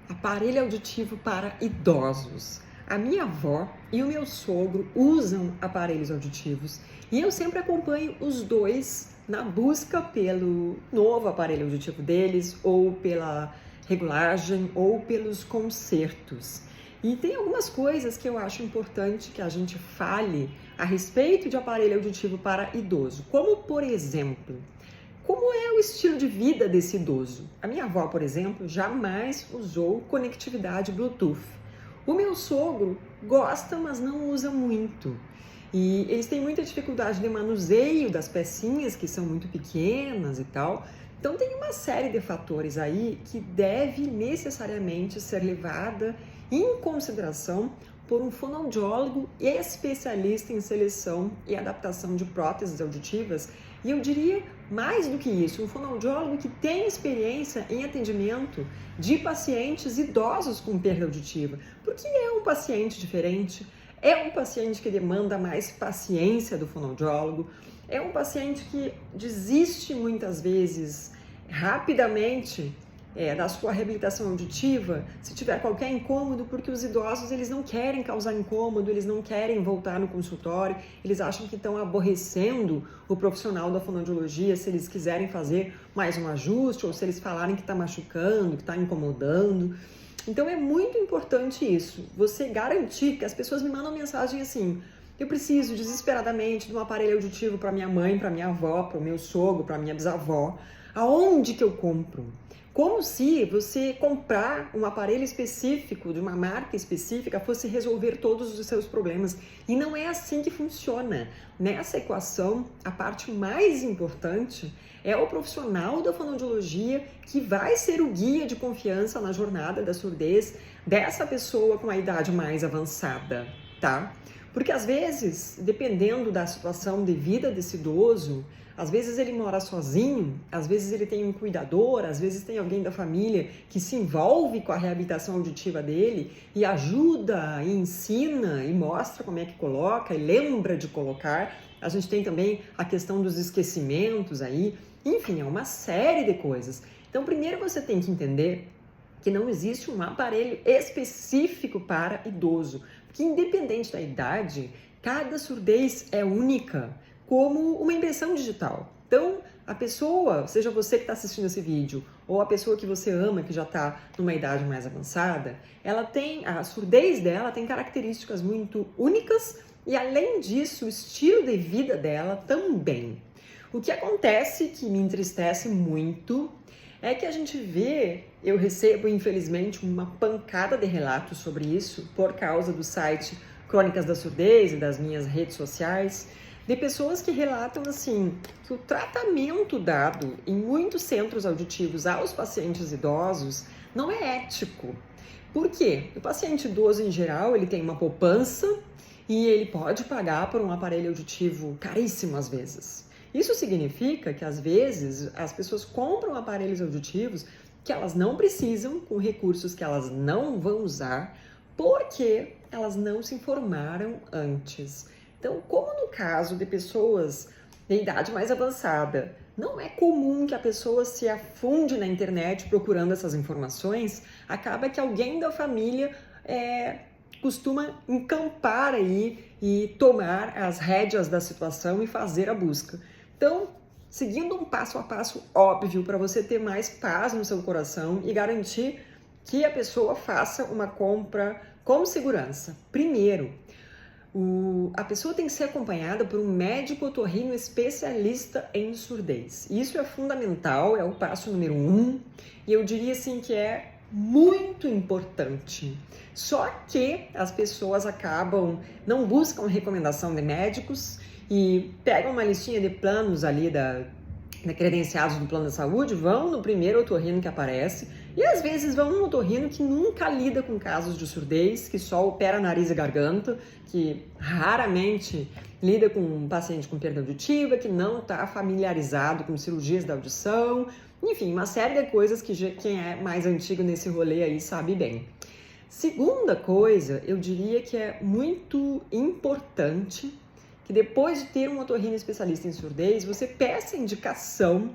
Aparelho auditivo para idosos. A minha avó e o meu sogro usam aparelhos auditivos e eu sempre acompanho os dois na busca pelo novo aparelho auditivo deles, ou pela regulagem, ou pelos consertos. E tem algumas coisas que eu acho importante que a gente fale a respeito de aparelho auditivo para idoso, como por exemplo, como é o estilo de vida desse idoso? A minha avó, por exemplo, jamais usou conectividade Bluetooth. O meu sogro gosta, mas não usa muito. E eles têm muita dificuldade de manuseio das pecinhas, que são muito pequenas e tal. Então tem uma série de fatores aí que deve necessariamente ser levada em consideração por um fonoaudiólogo especialista em seleção e adaptação de próteses auditivas. E eu diria mais do que isso, um fonoaudiólogo que tem experiência em atendimento de pacientes idosos com perda auditiva, porque é um paciente diferente, é um paciente que demanda mais paciência do fonoaudiólogo, é um paciente que desiste muitas vezes rapidamente da sua reabilitação auditiva, se tiver qualquer incômodo, porque os idosos eles não querem causar incômodo, eles não querem voltar no consultório, eles acham que estão aborrecendo o profissional da fonoaudiologia se eles quiserem fazer mais um ajuste, ou se eles falarem que está machucando, que está incomodando. Então é muito importante isso, você garantir que as pessoas me mandam mensagem assim: eu preciso desesperadamente de um aparelho auditivo para minha mãe, para minha avó, para o meu sogro, para minha bisavó. Aonde que eu compro? Como se você comprar um aparelho específico, de uma marca específica, fosse resolver todos os seus problemas. E não é assim que funciona. Nessa equação, a parte mais importante é o profissional da fonoaudiologia que vai ser o guia de confiança na jornada da surdez dessa pessoa com a idade mais avançada, tá? Porque às vezes, dependendo da situação de vida desse idoso, às vezes ele mora sozinho, às vezes ele tem um cuidador, às vezes tem alguém da família que se envolve com a reabilitação auditiva dele e ajuda, e ensina, e mostra como é que coloca, e lembra de colocar. A gente tem também a questão dos esquecimentos aí, enfim, é uma série de coisas. Então, primeiro você tem que entender que não existe um aparelho específico para idoso, porque independente da idade, cada surdez é única, como uma impressão digital. Então, a pessoa, seja você que está assistindo esse vídeo, ou a pessoa que você ama, que já está numa idade mais avançada, ela tem, a surdez dela tem características muito únicas e, além disso, o estilo de vida dela também. O que acontece, que me entristece muito, é que a gente vê, eu recebo infelizmente uma pancada de relatos sobre isso, por causa do site Crônicas da Surdez e das minhas redes sociais, de pessoas que relatam assim, que o tratamento dado em muitos centros auditivos aos pacientes idosos não é ético. Por quê? O paciente idoso, em geral, ele tem uma poupança e ele pode pagar por um aparelho auditivo caríssimo às vezes. Isso significa que, às vezes, as pessoas compram aparelhos auditivos que elas não precisam, com recursos que elas não vão usar, porque elas não se informaram antes. Então, como no caso de pessoas de idade mais avançada, não é comum que a pessoa se afunde na internet procurando essas informações, acaba que alguém da família costuma encampar aí e tomar as rédeas da situação e fazer a busca. Então, seguindo um passo a passo óbvio para você ter mais paz no seu coração e garantir que a pessoa faça uma compra com segurança. Primeiro, a pessoa tem que ser acompanhada por um médico otorrino especialista em surdez. Isso é fundamental, é o passo número 1, e eu diria assim que é muito importante. Só que as pessoas não buscam recomendação de médicos e pegam uma listinha de planos ali credenciados do plano de saúde, vão no primeiro otorrino que aparece e às vezes vão num otorrino que nunca lida com casos de surdez, que só opera nariz e garganta, que raramente lida com um paciente com perda auditiva, que não está familiarizado com cirurgias da audição, enfim, uma série de coisas que quem é mais antigo nesse rolê aí sabe bem. Segunda coisa, eu diria que é muito importante que depois de ter um otorrino especialista em surdez, você peça indicação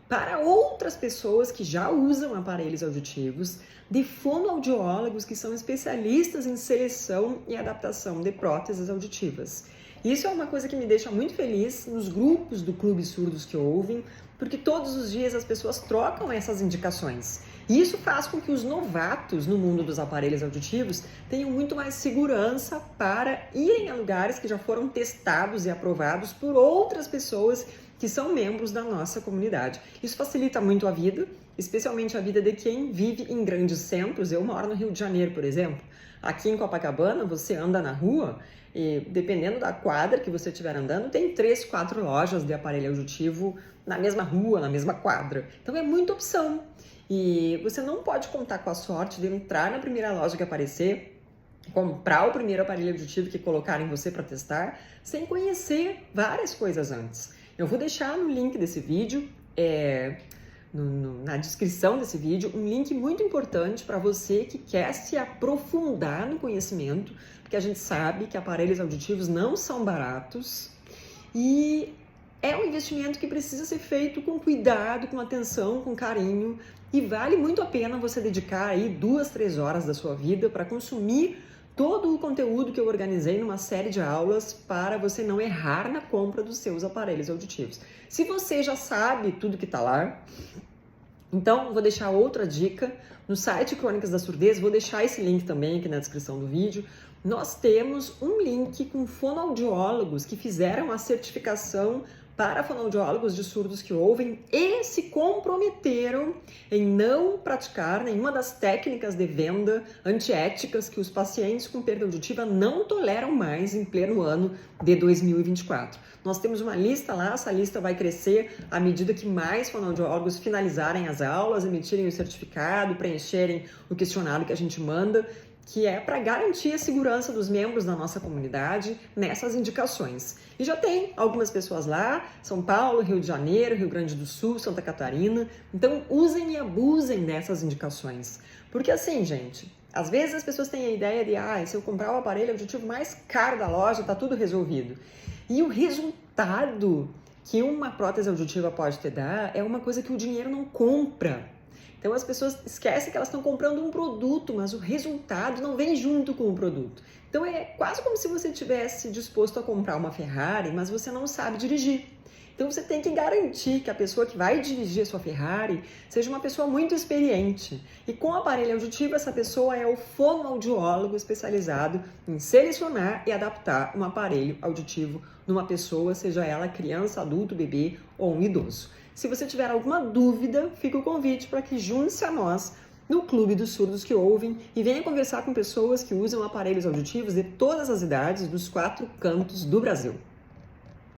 para outras pessoas que já usam aparelhos auditivos, de fonoaudiólogos que são especialistas em seleção e adaptação de próteses auditivas. Isso é uma coisa que me deixa muito feliz nos grupos do Clube Surdos que Ouvem, porque todos os dias as pessoas trocam essas indicações. E isso faz com que os novatos no mundo dos aparelhos auditivos tenham muito mais segurança para irem a lugares que já foram testados e aprovados por outras pessoas que são membros da nossa comunidade. Isso facilita muito a vida, especialmente a vida de quem vive em grandes centros. Eu moro no Rio de Janeiro, por exemplo. Aqui em Copacabana, você anda na rua e, dependendo da quadra que você estiver andando, tem 3, 4 lojas de aparelho auditivo na mesma rua, na mesma quadra. Então é muita opção. E você não pode contar com a sorte de entrar na primeira loja que aparecer, comprar o primeiro aparelho auditivo que colocarem você para testar, sem conhecer várias coisas antes. Eu vou deixar no link desse vídeo, na descrição desse vídeo, um link muito importante para você que quer se aprofundar no conhecimento, porque a gente sabe que aparelhos auditivos não são baratos e é um investimento que precisa ser feito com cuidado, com atenção, com carinho, e vale muito a pena você dedicar aí 2, 3 horas da sua vida para consumir todo o conteúdo que eu organizei numa série de aulas para você não errar na compra dos seus aparelhos auditivos. Se você já sabe tudo que está lá, então vou deixar outra dica no site Crônicas da Surdez, vou deixar esse link também aqui na descrição do vídeo. Nós temos um link com fonoaudiólogos que fizeram a certificação para fonoaudiólogos de surdos que ouvem e se comprometeram em não praticar nenhuma das técnicas de venda antiéticas que os pacientes com perda auditiva não toleram mais em pleno ano de 2024. Nós temos uma lista lá, essa lista vai crescer à medida que mais fonoaudiólogos finalizarem as aulas, emitirem o certificado, preencherem o questionário que a gente manda, que é para garantir a segurança dos membros da nossa comunidade nessas indicações. E já tem algumas pessoas lá, São Paulo, Rio de Janeiro, Rio Grande do Sul, Santa Catarina, então usem e abusem dessas indicações. Porque assim, gente, às vezes as pessoas têm a ideia de, se eu comprar o aparelho auditivo mais caro da loja, tá tudo resolvido. E o resultado que uma prótese auditiva pode te dar é uma coisa que o dinheiro não compra. Então as pessoas esquecem que elas estão comprando um produto, mas o resultado não vem junto com o produto. Então é quase como se você tivesse disposto a comprar uma Ferrari, mas você não sabe dirigir. Então você tem que garantir que a pessoa que vai dirigir a sua Ferrari seja uma pessoa muito experiente. E com o aparelho auditivo, essa pessoa é o fonoaudiólogo especializado em selecionar e adaptar um aparelho auditivo numa pessoa, seja ela criança, adulto, bebê ou um idoso. Se você tiver alguma dúvida, fica o convite para que junte-se a nós no Clube dos Surdos que Ouvem e venha conversar com pessoas que usam aparelhos auditivos de todas as idades dos 4 cantos do Brasil.